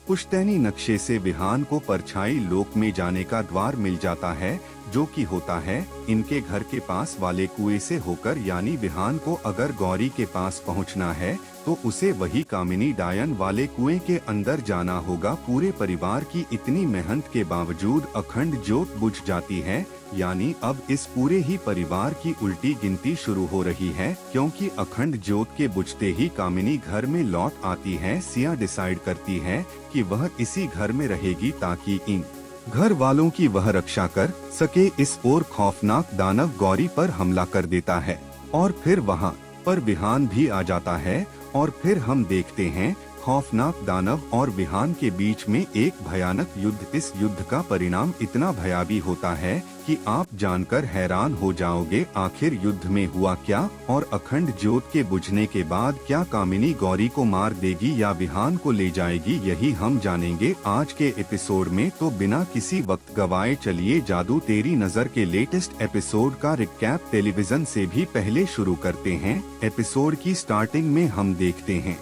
पुश्तैनी नक्शे से विहान को परछाई लोक में जाने का द्वार मिल जाता है, जो कि होता है इनके घर के पास वाले कुएं से होकर। यानी विहान को अगर गौरी के पास पहुंचना है तो उसे वही कामिनी डायन वाले कुएं के अंदर जाना होगा। पूरे परिवार की इतनी मेहनत के बावजूद अखंड ज्योत बुझ जाती है, यानी अब इस पूरे ही परिवार की उल्टी गिनती शुरू हो रही है, क्योंकि अखंड ज्योत के बुझते ही कामिनी घर में लौट आती है। सिया डिसाइड करती है कि वह इसी घर में रहेगी ताकि इन घर वालों की वह रक्षा कर सके। इस ओर खौफनाक दानव गौरी पर हमला कर देता है और फिर वहाँ पर विहान भी आ जाता है और फिर हम देखते हैं खौफनाक दानव और विहान के बीच में एक भयानक युद्ध। इस युद्ध का परिणाम इतना भयावी होता है कि आप जानकर हैरान हो जाओगे आखिर युद्ध में हुआ क्या, और अखंड ज्योत के बुझने के बाद क्या कामिनी गौरी को मार देगी या विहान को ले जाएगी, यही हम जानेंगे आज के एपिसोड में। तो बिना किसी वक्त गवाए चलिए जादू तेरी नजर के लेटेस्ट एपिसोड का रिकैप टेलीविजन से भी पहले शुरू करते हैं। एपिसोड की स्टार्टिंग में हम देखते हैं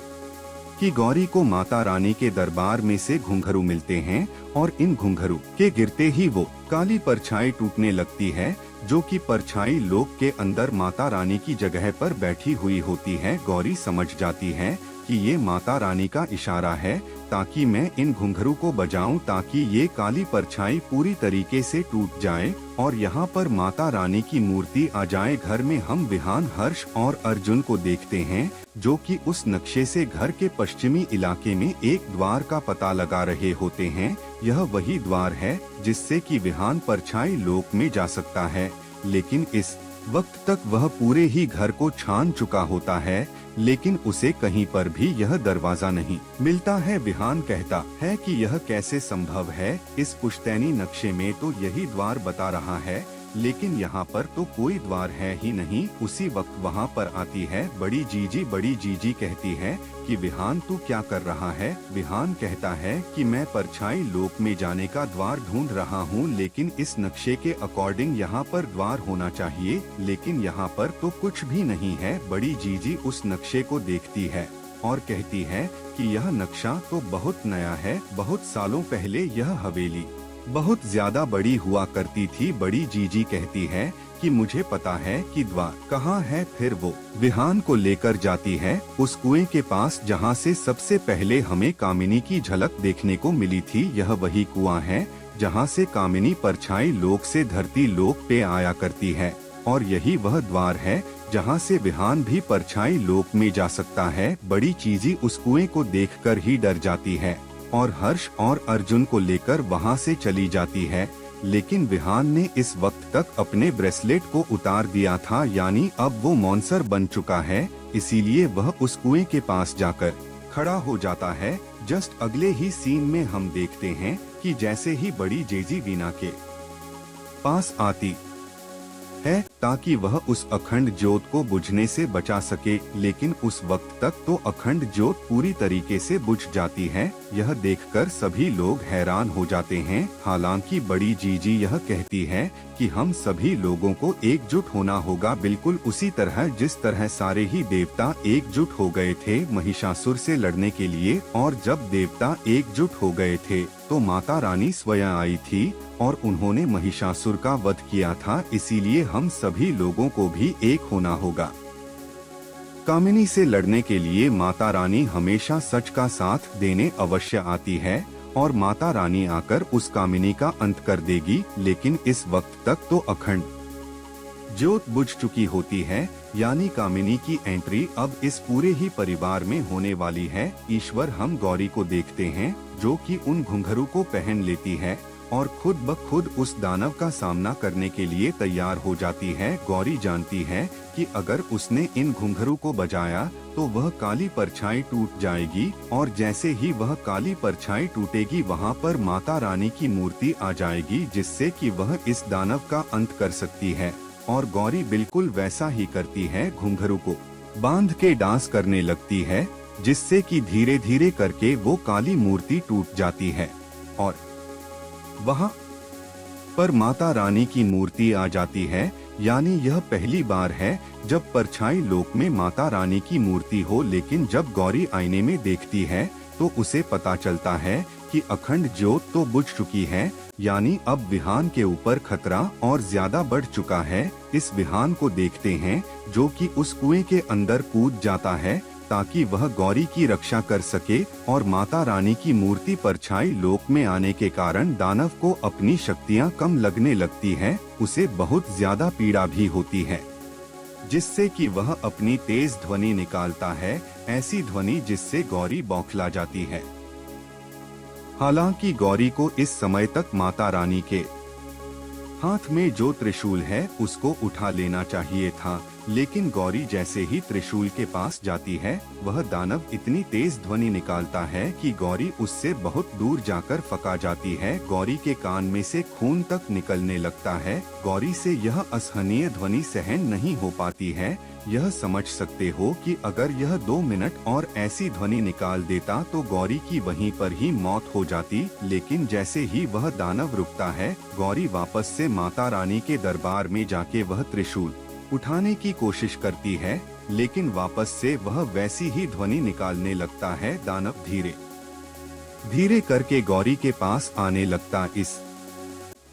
कि गौरी को माता रानी के दरबार में से घुंघरू मिलते हैं और इन घुंघरू के गिरते ही वो काली परछाई टूटने लगती है, जो कि परछाई लोक के अंदर माता रानी की जगह पर बैठी हुई होती है। गौरी समझ जाती है कि ये माता रानी का इशारा है ताकि मैं इन घुंघरू को बजाऊं, ताकि ये काली परछाई पूरी तरीके से टूट जाए और यहाँ पर माता रानी की मूर्ति आ जाए। घर में हम विहान, हर्ष और अर्जुन को देखते हैं, जो कि उस नक्शे से घर के पश्चिमी इलाके में एक द्वार का पता लगा रहे होते हैं। यह वही द्वार है जिससे कि विहान परछाई लोक में जा सकता है, लेकिन इस वक्त तक वह पूरे ही घर को छान चुका होता है, लेकिन उसे कहीं पर भी यह दरवाजा नहीं मिलता है। विहान कहता है कि यह कैसे संभव है, इस पुश्तैनी नक्शे में तो यही द्वार बता रहा है, लेकिन यहाँ पर तो कोई द्वार है ही नहीं। उसी वक्त वहाँ पर आती है बड़ी जीजी। बड़ी जीजी कहती है कि विहान तू क्या कर रहा है। विहान कहता है कि मैं परछाई लोक में जाने का द्वार ढूंढ रहा हूँ, लेकिन इस नक्शे के अकॉर्डिंग यहाँ पर द्वार होना चाहिए, लेकिन यहाँ पर तो कुछ भी नहीं है। बड़ी जीजी उस नक्शे को देखती है और कहती है कि यह नक्शा तो बहुत नया है, बहुत सालों पहले यह हवेली बहुत ज्यादा बड़ी हुआ करती थी। बड़ी जीजी कहती है कि मुझे पता है कि द्वार कहाँ है। फिर वो विहान को लेकर जाती है उस कुएं के पास जहाँ से सबसे पहले हमें कामिनी की झलक देखने को मिली थी। यह वही कुआं है जहाँ से कामिनी परछाई लोक से धरती लोक पे आया करती है, और यही वह द्वार है जहाँ से विहान भी परछाई लोक में जा सकता है। बड़ी चीजी उस कुएं को देखकर ही डर जाती है और हर्ष और अर्जुन को लेकर वहां से चली जाती है, लेकिन विहान ने इस वक्त तक अपने ब्रेसलेट को उतार दिया था, यानी अब वो मॉन्स्टर बन चुका है। इसीलिए वह उस कुएं के पास जाकर खड़ा हो जाता है। जस्ट अगले ही सीन में हम देखते हैं कि जैसे ही बड़ी जेजी वीना के पास आती है ताकि वह उस अखंड ज्योत को बुझने से बचा सके, लेकिन उस वक्त तक तो अखंड ज्योत पूरी तरीके से बुझ जाती है। यह देखकर सभी लोग हैरान हो जाते हैं। हालांकि बड़ी जीजी यह कहती है कि हम सभी लोगों को एकजुट होना होगा, बिल्कुल उसी तरह जिस तरह सारे ही देवता एकजुट हो गए थे महिषासुर से लड़ने के लिए। और जब देवता एकजुट हो गए थे तो माता रानी स्वयं आई थी और उन्होंने महिषासुर का वध किया था, इसीलिए हम सभी लोगों को भी एक होना होगा। कामिनी से लड़ने के लिए माता रानी हमेशा सच का साथ देने अवश्य आती है और माता रानी आकर उस कामिनी का अंत कर देगी, लेकिन इस वक्त तक तो अखंड ज्योत बुझ चुकी होती है, यानी कामिनी की एंट्री अब इस पूरे ही परिवार में होने वाली है। ईश्वर हम गौरी को देखते हैं जो कि उन घुंघरू को पहन लेती है और खुद ब खुद उस दानव का सामना करने के लिए तैयार हो जाती है। गौरी जानती है कि अगर उसने इन घुंघरू को बजाया तो वह काली परछाई टूट जाएगी, और जैसे ही वह काली परछाई टूटेगी वहाँ पर माता रानी की मूर्ति आ जाएगी, जिससे कि वह इस दानव का अंत कर सकती है। और गौरी बिल्कुल वैसा ही करती है, घुंघरू को बांध के डांस करने लगती है, जिससे कि धीरे धीरे करके वो काली मूर्ति टूट जाती है और वहाँ पर माता रानी की मूर्ति आ जाती है। यानी यह पहली बार है जब परछाई लोक में माता रानी की मूर्ति हो, लेकिन जब गौरी आईने में देखती है तो तो उसे पता चलता है कि अखंड ज्योत तो बुझ चुकी है, यानी अब विहान के ऊपर खतरा और ज्यादा बढ़ चुका है। इस विहान को देखते हैं जो कि उस कुएं के अंदर कूद जाता है ताकि वह गौरी की रक्षा कर सके, और माता रानी की मूर्ति परछाई लोक में आने के कारण दानव को अपनी शक्तियां कम लगने लगती है। उसे बहुत ज्यादा पीड़ा भी होती है, जिससे कि वह अपनी तेज ध्वनि निकालता है, ऐसी ध्वनि जिससे गौरी बौखला जाती है। हालांकि गौरी को इस समय तक माता रानी के हाथ में जो त्रिशूल है उसको उठा लेना चाहिए था, लेकिन गौरी जैसे ही त्रिशूल के पास जाती है वह दानव इतनी तेज ध्वनि निकालता है कि गौरी उससे बहुत दूर जाकर फका जाती है। गौरी के कान में से खून तक निकलने लगता है। गौरी से यह असहनीय ध्वनि सहन नहीं हो पाती है। यह समझ सकते हो कि अगर यह 2 मिनट और ऐसी ध्वनि निकाल देता तो गौरी की वहीं पर ही मौत हो जाती, लेकिन जैसे ही वह दानव रुकता है गौरी वापस से माता रानी के दरबार में जाके वह त्रिशूल उठाने की कोशिश करती है, लेकिन वापस से वह वैसी ही ध्वनि निकालने लगता है। दानव धीरे धीरे करके गौरी के पास आने लगता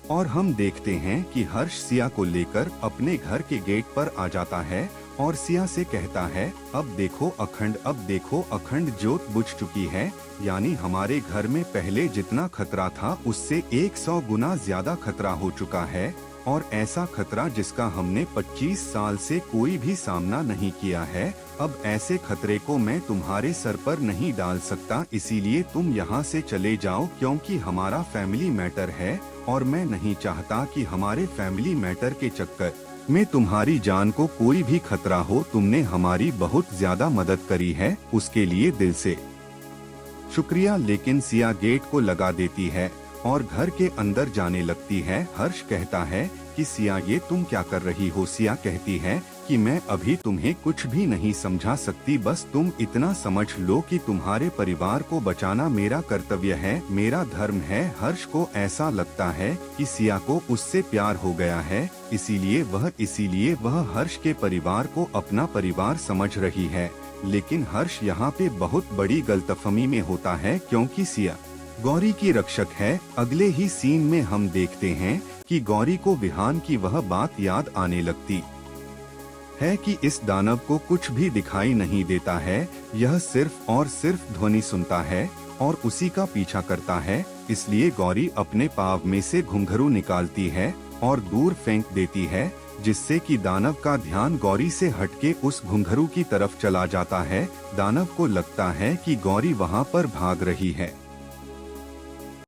और हम देखते हैं कि हर्ष सिया को लेकर अपने घर के गेट पर आ जाता है और सिया से कहता है, अब देखो अखंड ज्योत बुझ चुकी है, यानी हमारे घर में पहले जितना खतरा था उससे 100 गुना ज्यादा खतरा हो चुका है, और ऐसा खतरा जिसका हमने 25 साल से कोई भी सामना नहीं किया है। अब ऐसे खतरे को मैं तुम्हारे सर पर नहीं डाल सकता, इसीलिए तुम यहाँ से चले जाओ, क्योंकि हमारा फैमिली मैटर है और मैं नहीं चाहता कि हमारे फैमिली मैटर के चक्कर में तुम्हारी जान को कोई भी खतरा हो। तुमने हमारी बहुत ज्यादा मदद करी है, उसके लिए दिल से शुक्रिया। लेकिन सिया गेट को लगा देती है और घर के अंदर जाने लगती है। हर्ष कहता है कि सिया ये तुम क्या कर रही हो? सिया कहती है कि मैं अभी तुम्हें कुछ भी नहीं समझा सकती, बस तुम इतना समझ लो कि तुम्हारे परिवार को बचाना मेरा कर्तव्य है, मेरा धर्म है। हर्ष को ऐसा लगता है कि सिया को उससे प्यार हो गया है, इसीलिए वह हर्ष के परिवार को अपना परिवार समझ रही है। लेकिन हर्ष यहाँ पे बहुत बड़ी गलतफहमी में होता है, क्योंकि सिया गौरी की रक्षक है। अगले ही सीन में हम देखते हैं कि गौरी को विहान की वह बात याद आने लगती है कि इस दानव को कुछ भी दिखाई नहीं देता है, यह सिर्फ और सिर्फ ध्वनि सुनता है और उसी का पीछा करता है। इसलिए गौरी अपने पाव में से घुंघरू निकालती है और दूर फेंक देती है, जिससे कि दानव का ध्यान गौरी से हटके उस घुंघरू की तरफ चला जाता है। दानव को लगता है कि गौरी वहाँ पर भाग रही है।